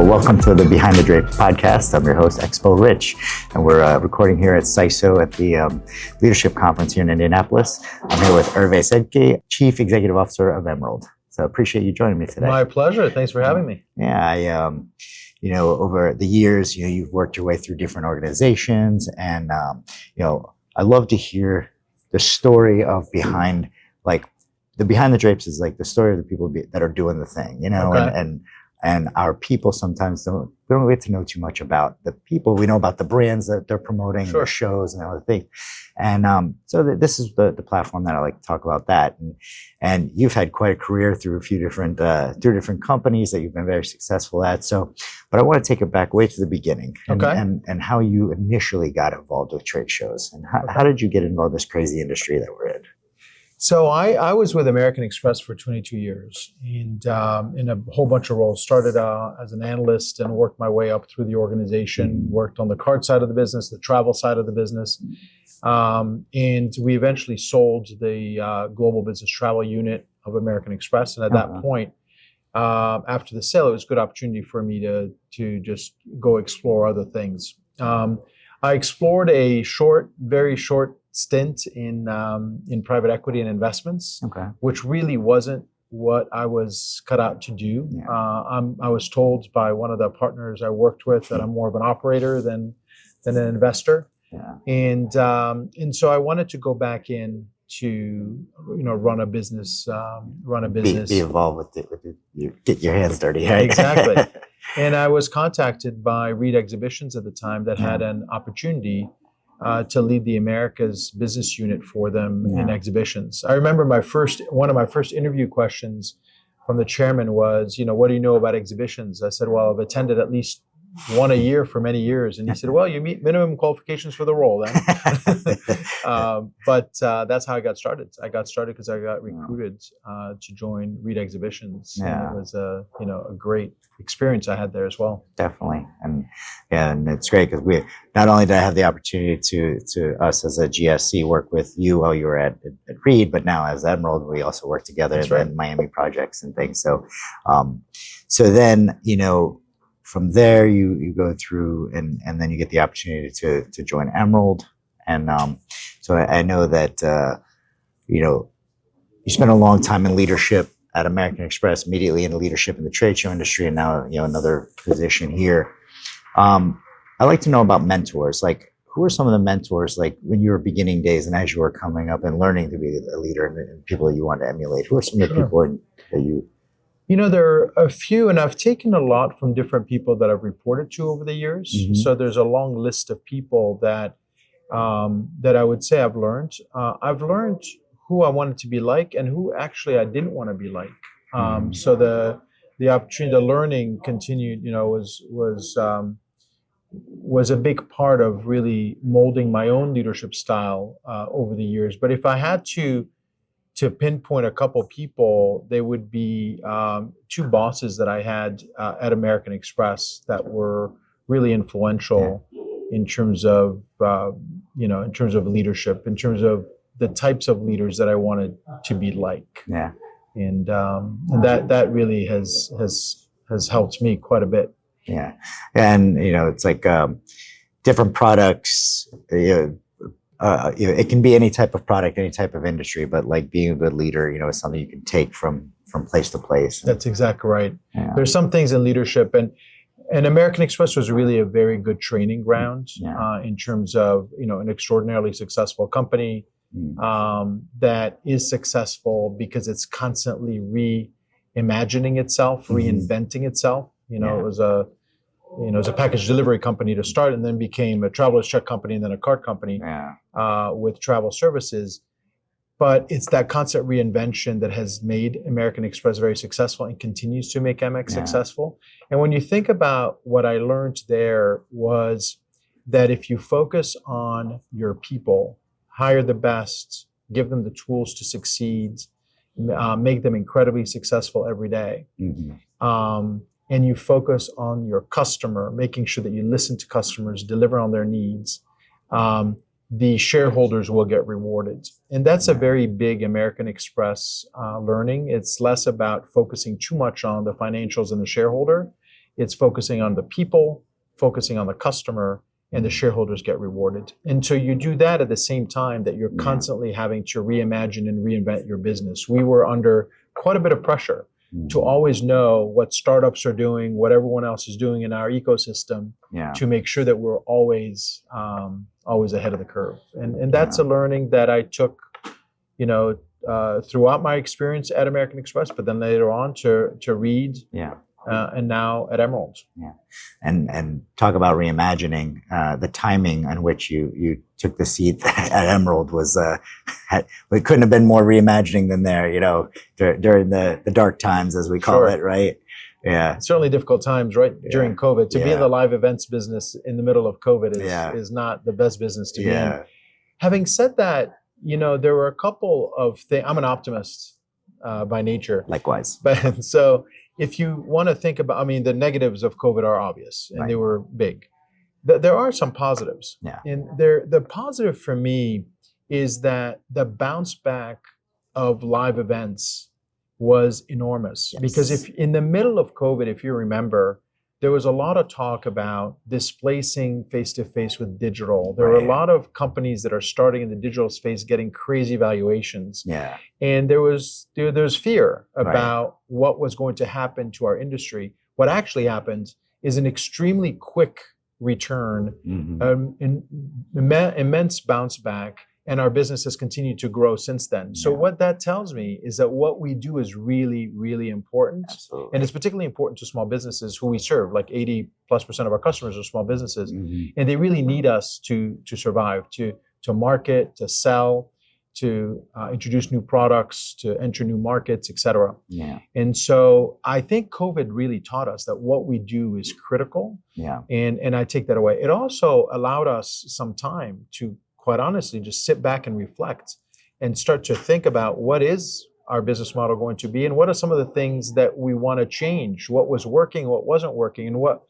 Welcome to the Behind the Drapes podcast. I'm your host, Expo Rich, and we're recording here at SISO at the Leadership Conference here in Indianapolis. I'm here with Hervé Sedky, Chief Executive Officer of Emerald. So appreciate you joining me today. My pleasure. Thanks for having me. Yeah, over the years, you've worked your way through different organizations, and I love to hear the story of behind the drapes is like the story of the people that are doing the thing, Okay. and our people sometimes don't get to know too much about the people. We know about the brands that they're promoting, Sure. the shows and other things. And so this is the platform that I like to talk about that. And you've had quite a career through a few different companies that you've been very successful at. So, but I want to take it back way to the beginning and how you initially got involved with trade shows, and how did you get involved in this crazy industry that we're in? So I was with American Express for 22 years and in a whole bunch of roles. Started as an analyst and worked my way up through the organization, worked on the card side of the business, the travel side of the business. And we eventually sold the global business travel unit of American Express. And at that point, after the sale, it was a good opportunity for me to just go explore other things. I explored a very short stint in private equity and investments, which really wasn't what I was cut out to do. Yeah. I was told by one of the partners I worked with that I'm more of an operator than an investor. Yeah. And so I wanted to go back in to run a business. Be involved with it. Get your hands dirty. Right? Exactly. And I was contacted by Reed Exhibitions at the time that had an opportunity to lead the Americas business unit for them in exhibitions. I remember one of my first interview questions from the chairman was, what do you know about exhibitions? I said, well, I've attended at least one a year for many years. And he said, well, you meet minimum qualifications for the role then. But that's how I got started. I got started because I got recruited to join Reed Exhibitions. Yeah. And it was a great experience I had there as well. Definitely. And it's great because we not only did I have the opportunity to us as a GSC work with you while you were at Reed, but now as Emerald, we also work together in Miami projects and things. So, so then, from there you go through and then you get the opportunity to join Emerald. And so I know that, you spent a long time in leadership at American Express, immediately into leadership in the trade show industry, and now, another position here. I like to know about mentors. Like, who are some of the mentors, like when you were beginning days and as you were coming up and learning to be a leader and people that you want to emulate? Who are some of the people that you... there are a few, and I've taken a lot from different people that I've reported to over the years. Mm-hmm. So there's a long list of people that I would say I've learned. I've learned who I wanted to be like and who actually I didn't want to be like. So the opportunity, the learning continued, was a big part of really molding my own leadership style over the years. But if I had to pinpoint a couple people, they would be two bosses that I had at American Express that were really influential in terms of leadership, in terms of the types of leaders that I wanted to be like. Yeah. And that really has helped me quite a bit. Yeah. And, it's like different products, it can be any type of product, any type of industry, but like being a good leader, is something you can take from place to place. That's exactly right. Yeah. There's some things in leadership, and American Express was really a very good training ground in terms of, an extraordinarily successful company that is successful because it's constantly reimagining itself, reinventing itself. It was a package delivery company to start, and then became a traveler's check company, and then a card company with travel services. But it's that constant reinvention that has made American Express very successful and continues to make Amex successful. And when you think about what I learned there was that if you focus on your people, hire the best, give them the tools to succeed, make them incredibly successful every day. And you focus on your customer, making sure that you listen to customers, deliver on their needs, the shareholders will get rewarded. And that's a very big American Express learning. It's less about focusing too much on the financials and the shareholder. It's focusing on the people, focusing on the customer, and the shareholders get rewarded. And so you do that at the same time that you're constantly having to reimagine and reinvent your business. We were under quite a bit of pressure to always know what startups are doing, what everyone else is doing in our ecosystem, to make sure that we're always ahead of the curve. And that's a learning that I took, throughout my experience at American Express, but then later on to Reed, and now at Emerald. Yeah, and talk about reimagining. The timing on which you took the seat at Emerald was we couldn't have been more reimagining than there. During the dark times, as we call it, right? Yeah, certainly difficult times, right? During COVID, to be in the live events business in the middle of COVID is not the best business to be in. Having said that, there were a couple of things. I'm an optimist by nature. Likewise. But so if you want to think about, the negatives of COVID are obvious, and they were big. There are some positives. Yeah. And the positive for me is that the bounce back of live events was enormous. Yes. Because if in the middle of COVID, if you remember, there was a lot of talk about displacing face-to-face with digital. There were a lot of companies that are starting in the digital space getting crazy valuations. Yeah. And there's fear about what was going to happen to our industry. What actually happened is an extremely quick return, immense bounce back, and our business has continued to grow since then. So what that tells me is that what we do is really, really important. Absolutely. And it's particularly important to small businesses who we serve. Like 80+% of our customers are small businesses. And they really need us to survive, to market, to sell, to introduce new products, to enter new markets, et cetera. Yeah. And so I think COVID really taught us that what we do is critical. Yeah. And I take that away. It also allowed us some time to, quite honestly, just sit back and reflect and start to think about what is our business model going to be, and what are some of the things that we want to change, what was working, what wasn't working, and what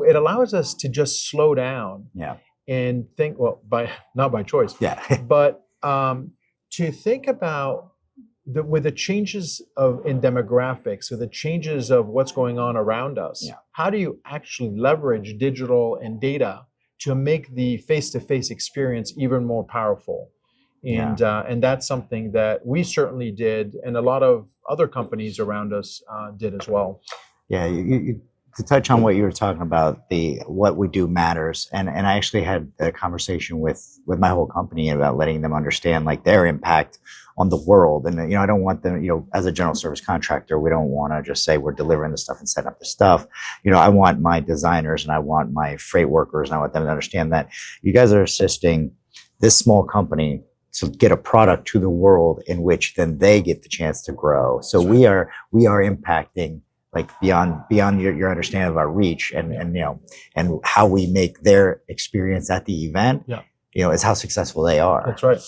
it allows us to just slow down and think, not by choice, but to think about with the changes in demographics, or the changes of what's going on around us, how do you actually leverage digital and data to make the face-to-face experience even more powerful? And that's something that we certainly did, and a lot of other companies around us did as well. Yeah, to touch on what you were talking about, what we do matters, and I actually had a conversation with my whole company about letting them understand like their impact on the world. And I don't want them, as a general service contractor, we don't want to just say we're delivering the stuff and setting up the stuff. I want my designers and I want my freight workers and I want them to understand that you guys are assisting this small company to get a product to the world in which then they get the chance to grow. So we are impacting like beyond your understanding of our reach and how we make their experience at the event, is how successful they are. That's right.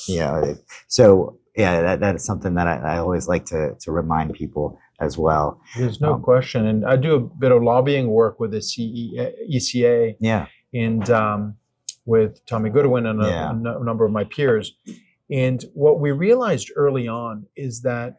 So that is something that I always like to remind people as well. There's no question. And I do a bit of lobbying work with the ECA and with Tommy Goodwin and a number of my peers. And what we realized early on is that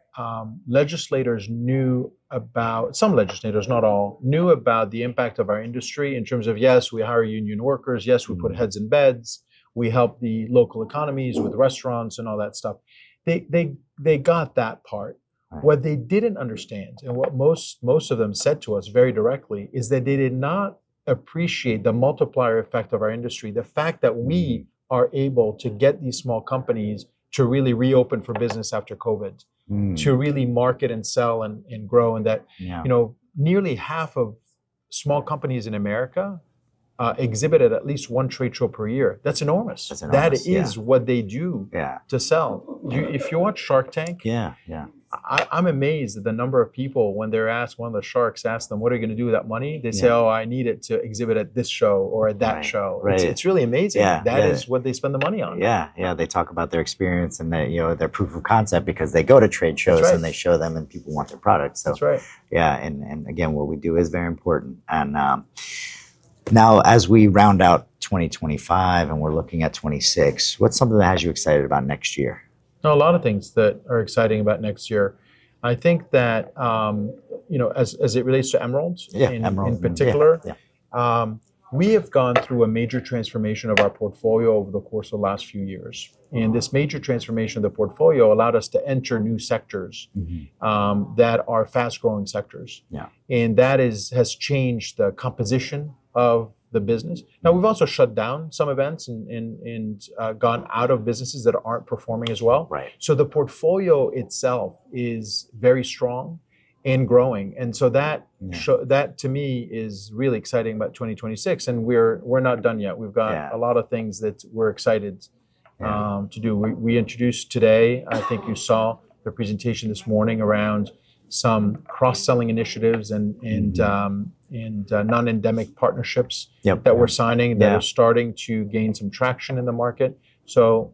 legislators knew about, some legislators, not all, knew about the impact of our industry in terms of, yes, we hire union workers, yes, we put heads in beds, we help the local economies with restaurants and all that stuff. They got that part. Right. What they didn't understand, and what most of them said to us very directly, is that they did not appreciate the multiplier effect of our industry, the fact that we are able to get these small companies to really reopen for business after COVID, to really market and sell and grow, and that nearly half of small companies in America exhibit at least one trade show per year. That's enormous. That is what they do to sell. If you watch Shark Tank, I'm amazed at the number of people when they're asked, one of the sharks asks them, what are you going to do with that money? They say, oh, I need it to exhibit at this show or at that show. Right. It's really amazing. That is what they spend the money on. They talk about their experience and their proof of concept because they go to trade shows and they show them and people want their products. So, that's right. And again, what we do is very important. And now as we round out 2025 and we're looking at 26, what's something that has you excited about next year? A lot of things that are exciting about next year. I think that as it relates to Emeralds, Emerald in particular, yeah. We have gone through a major transformation of our portfolio over the course of the last few years. And this major transformation of the portfolio allowed us to enter new sectors that are fast-growing sectors. Yeah. And that has changed the composition of the business. Now, we've also shut down some events and gone out of businesses that aren't performing as well. Right. So the portfolio itself is very strong and growing, and so that to me is really exciting about 2026. And we're not done yet. We've got a lot of things that we're excited to do. We introduced today, I think you saw the presentation this morning, around some cross-selling initiatives and non-endemic partnerships that we're signing that are starting to gain some traction in the market. So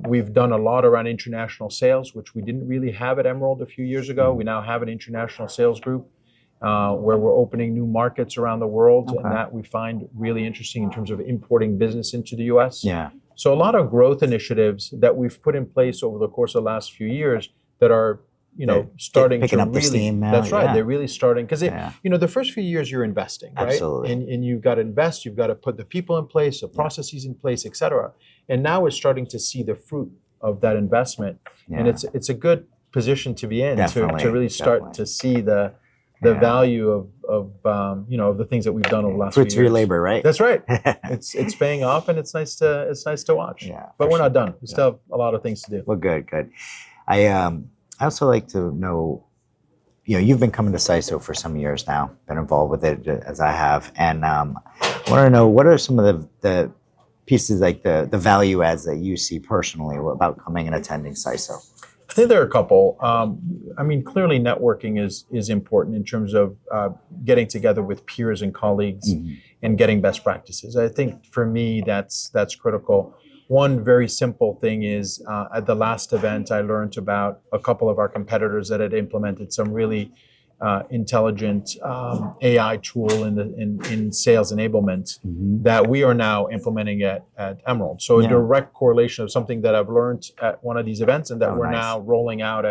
we've done a lot around international sales, which we didn't really have at Emerald a few years ago. We now have an international sales group where we're opening new markets around the world, and that we find really interesting in terms of importing business into the U.S. Yeah. So a lot of growth initiatives that we've put in place over the course of the last few years that are starting picking to up the really, steam now. That's right. They're really starting because the first few years you're investing, right? Absolutely. And you've got to invest. You've got to put the people in place, the processes in place, et cetera. And now we're starting to see the fruit of that investment, and it's a good position to be in to really start to see the value of the things that we've done over the last few years. Fruits of your labor, right? That's right. It's paying off, and it's nice to watch. Yeah, but we're not done. We still have a lot of things to do. Well, good. I also like to know, you've been coming to SISO for some years now, been involved with it as I have, and I want to know, what are some of the pieces, like the value adds that you see personally about coming and attending SISO? I think there are a couple. Clearly networking is important in terms of getting together with peers and colleagues and getting best practices. I think for me, that's critical. One very simple thing is at the last event, I learned about a couple of our competitors that had implemented some really intelligent AI tool in sales enablement that we are now implementing at Emerald. So a direct correlation of something that I've learned at one of these events and that we're now rolling out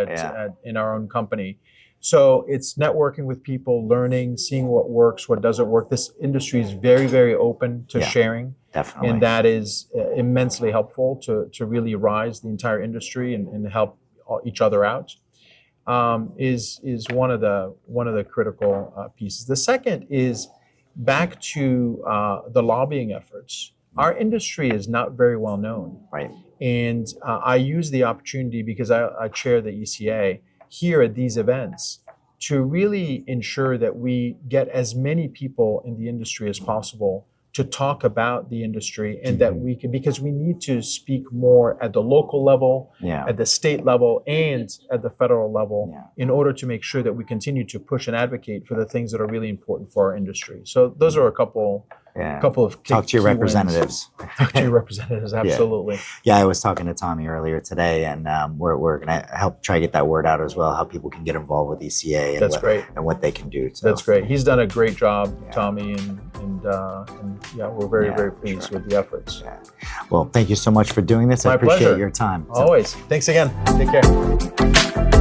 in our own company. So it's networking with people, learning, seeing what works, what doesn't work. This industry is very, very open to sharing. Definitely. And that is immensely helpful to really rise the entire industry and help each other out. Is one of the critical pieces. The second is back to the lobbying efforts. Our industry is not very well known, right? And I use the opportunity, because I chair the ECA here at these events, to really ensure that we get as many people in the industry as possible to talk about the industry, and that we can, because we need to speak more at the local level, at the state level, and at the federal level, in order to make sure that we continue to push and advocate for the things that are really important for our industry. So those are a couple of talk to your representatives. Talk to your representatives, absolutely. Yeah, I was talking to Tommy earlier today, and we're going to help try to get that word out as well, how people can get involved with ECA and what they can do. So. That's great. He's done a great job, Tommy, and we're very, very pleased with the efforts. Yeah. Well, thank you so much for doing this. I appreciate your time. Always. Thanks again. Take care.